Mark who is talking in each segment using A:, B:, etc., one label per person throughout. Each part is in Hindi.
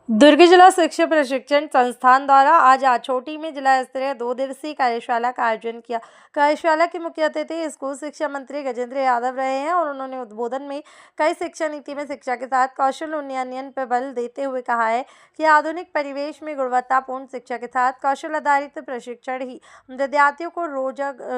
A: दुर्ग जिला शिक्षा प्रशिक्षण संस्थान द्वारा आज आछोटी में जिला स्तरीय 2 दिवसीय कार्यशाला का आयोजन किया। कार्यशाला के मुख्य अतिथि स्कूल शिक्षा मंत्री गजेंद्र यादव रहे हैं और उन्होंने उद्बोधन में कई शिक्षा नीति में शिक्षा के साथ कौशल उन्नयन पर बल देते हुए कहा है कि आधुनिक परिवेश में गुणवत्तापूर्ण शिक्षा के साथ कौशल आधारित प्रशिक्षण ही विद्यार्थियों को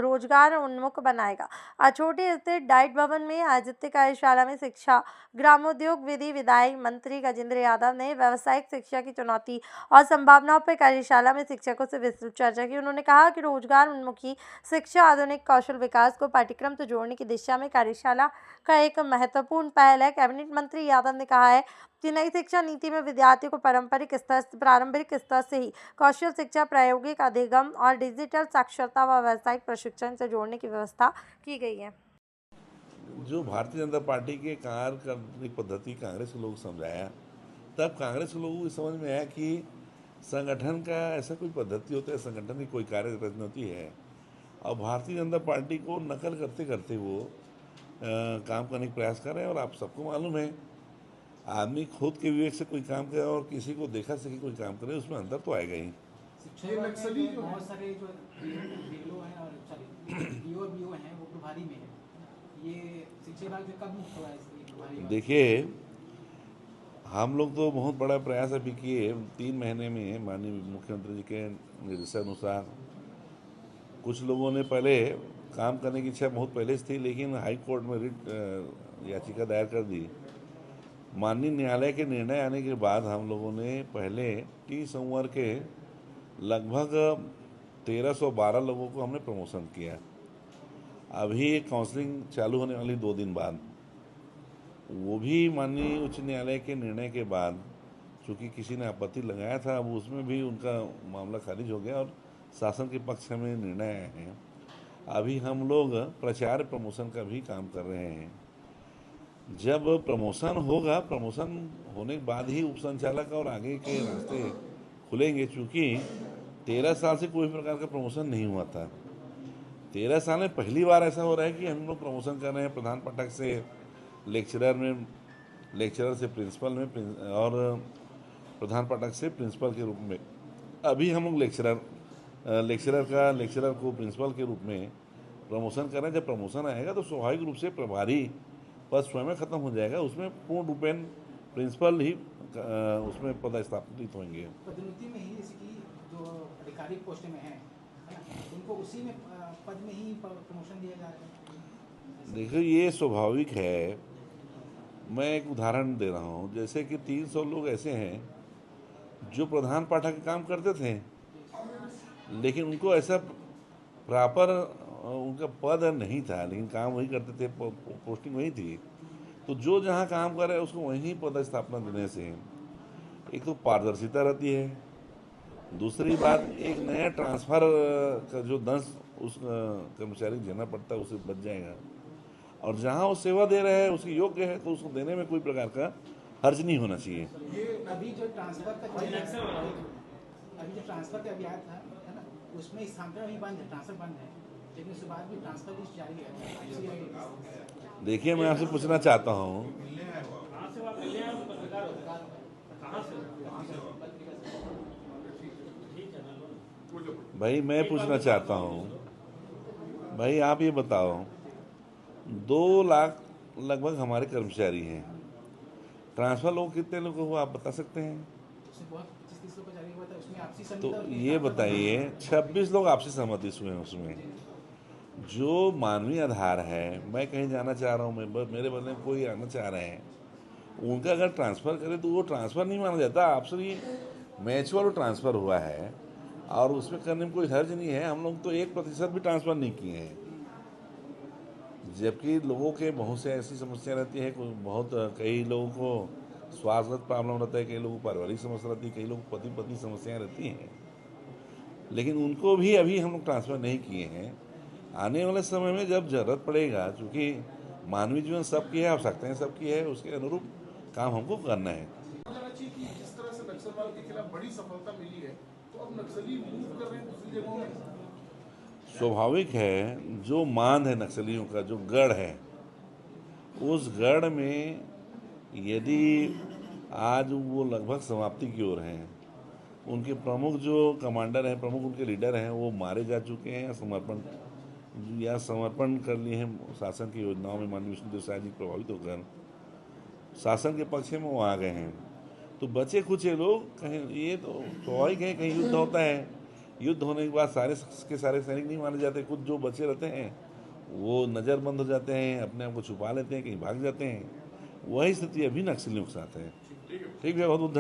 A: रोजगार उन्मुख बनाएगा। आछोटी स्थित डाइट भवन में आयोजित कार्यशाला में शिक्षा ग्रामोद्योग विधि विधायी मंत्री गजेंद्र यादव ने व्यवसायिक शिक्षा की चुनौती और संभावनाओं पर कार्यशाला में शिक्षकों से विस्तृत चर्चा की। उन्होंने कहा कि रोजगार उन्मुखी शिक्षा आधुनिक कौशल विकास को पाठ्यक्रम से जोड़ने की दिशा में कार्यशाला का एक महत्वपूर्ण पहल है। कैबिनेट मंत्री यादव ने कहा है कि नई शिक्षा नीति में विद्यार्थियों को प्रारंभिक स्तर से ही कौशल शिक्षा, प्रायोगिक अधिगम और डिजिटल साक्षरता व व्यावसायिक प्रशिक्षण से जोड़ने की व्यवस्था की गई है।
B: जो भारतीय जनता पार्टी के कार्य करने की पद्धति कांग्रेस के लोग समझाया, तब कांग्रेस के लोगों को समझ में आया कि संगठन का ऐसा कोई पद्धति होता है, संगठन की कोई कार्य रचना होती है। और भारतीय जनता पार्टी को नकल करते करते वो काम करने का प्रयास कर रहे हैं। और आप सबको मालूम है, आदमी खुद के विवेक से कोई काम करे और किसी को देखा से कोई काम करे, उसमें अंतर तो आएगा ही।
C: बहुत सारे जो बीएलओ हैं और बीओ हैं वो प्रभारी में है। ये शिक्षा विभाग जो कब मुक्त हुआ है?
B: देखिए, हम लोग तो बहुत बड़ा प्रयास अभी किए। 3 महीने में माननीय मुख्यमंत्री जी के निर्देशानुसार कुछ लोगों ने पहले काम करने की इच्छा बहुत पहले से थी, लेकिन हाई कोर्ट में रिट याचिका दायर कर दी। माननीय न्यायालय के निर्णय आने के बाद हम लोगों ने पहले टी संवर्ग के लगभग 1312 लोगों को हमने प्रमोशन किया। अभी काउंसलिंग चालू होने वाली 2 दिन बाद, वो भी माननीय उच्च न्यायालय के निर्णय के बाद, चूँकि किसी ने आपत्ति लगाया था, अब उसमें भी उनका मामला खारिज हो गया और शासन के पक्ष में निर्णय आए हैं। अभी हम लोग प्राचार्य प्रमोशन का भी काम कर रहे हैं। जब प्रमोशन होगा, प्रमोशन होने के बाद ही उपसंचालक और आगे के रास्ते खुलेंगे। चूँकि 13 साल से कोई प्रकार का प्रमोशन नहीं हुआ था। 13 साल में पहली बार ऐसा हो रहा है कि हम लोग प्रमोशन कर रहे हैं। प्रधान पाठक से लेक्चरर से प्रिंसिपल में, और प्रधान पाठक से प्रिंसिपल के रूप में। अभी हम लोग लेक्चरर को प्रिंसिपल के रूप में प्रमोशन कर रहे हैं। जब प्रमोशन आएगा तो स्वाभाविक रूप से प्रभारी पद स्वयं खत्म हो जाएगा, उसमें पूर्ण रूपेण प्रिंसिपल ही उसमें पदस्थापित होंगे।
C: पदोन्नति में ही जैसे कि जो अधिकारिक पोस्ट में है उनको उसी में पद में ही प्रमोशन दिया जा रहा है।
B: देखिए, ये स्वाभाविक है। मैं एक उदाहरण दे रहा हूँ। जैसे कि 300 लोग ऐसे हैं जो प्रधान पाठक का काम करते थे, लेकिन उनको ऐसा प्रॉपर उनका पद नहीं था, लेकिन काम वही करते थे, पोस्टिंग वही थी। तो जो जहाँ काम कर रहे हैं उसको वहीं पदस्थापना देने से एक तो पारदर्शिता रहती है, दूसरी बात एक नया ट्रांसफ़र का जो दंश उस कर्मचारी को झेलना पड़ता है, उसे बच जाएगा। और जहाँ वो सेवा दे रहे हैं उसकी योग्य है तो उसको देने में कोई प्रकार का हर्ज नहीं होना चाहिए।
C: ये अभी जो ट्रांसफर का अभियान था, है ना, उसमें स्थानांतरण भी बंद है, ट्रांसफर बंद है, लेकिन उसके बाद भी ट्रांसफर लिस्ट जारी है।
B: देखिए, मैं आपसे पूछना चाहता हूँ, भाई मैं पूछना चाहता हूँ, भाई आप ये बताओ, 2 लाख लगभग हमारे कर्मचारी हैं, ट्रांसफर लोग कितने लोग हुआ आप बता सकते हैं? तो ये बताइए, 26 लोग आपसी सहमति हुए हैं। उसमें जो मानवीय आधार है, मैं कहीं जाना चाह रहा हूँ, मेरे बदले में कोई आना चाह रहे हैं, उनका अगर ट्रांसफ़र करें तो वो ट्रांसफ़र नहीं माना जाता। आपसे ये म्यूचुअल ट्रांसफ़र हुआ है और उसमें करने में कोई हर्ज नहीं है। हम लोग तो 1% भी ट्रांसफ़र नहीं किए हैं, जबकि लोगों के बहुत से ऐसी समस्या रहती है। कई लोगों को स्वास्थ्यगत प्रॉब्लम रहता है, कई लोगों को पारिवारिक समस्या रहती है, कई लोगों को पति पत्नी समस्याएं रहती हैं, लेकिन उनको भी अभी हम लोग ट्रांसफ़र नहीं किए हैं। आने वाले समय में जब ज़रूरत पड़ेगा, चूँकि मानवीय जीवन सबकी है, आवश्यकताएँ सबकी है, उसके अनुरूप काम हमको करना है।
D: जिस तरह से नक्सलवाद के खिलाफ बड़ी सफलता मिली है, तो अब नक्सली मूव कर रहे हैं दूसरी जगहों में।
B: स्वाभाविक है, जो मान है नक्सलियों का, जो गढ़ है, उस गढ़ में यदि आज वो लगभग समाप्ति की ओर हैं। उनके प्रमुख जो कमांडर हैं, प्रमुख उनके लीडर हैं, वो मारे जा चुके हैं या समर्पण कर लिए हैं शासन की योजनाओं में। माननीय विष्णुदेव साय जी प्रभावित होकर शासन के पक्ष में वो आ गए हैं। तो बचे कुछ लोग कहीं, ये तो स्वाभाविक है, कहीं युद्ध होता है, युद्ध होने के बाद सारे के सारे सैनिक नहीं मारे जाते। कुछ जो बचे रहते हैं वो नज़रबंद हो जाते हैं, अपने आप को छुपा लेते हैं, कहीं भाग जाते हैं। वही स्थिति अभी नक्सलियों के साथ है। ठीक है, बहुत बहुत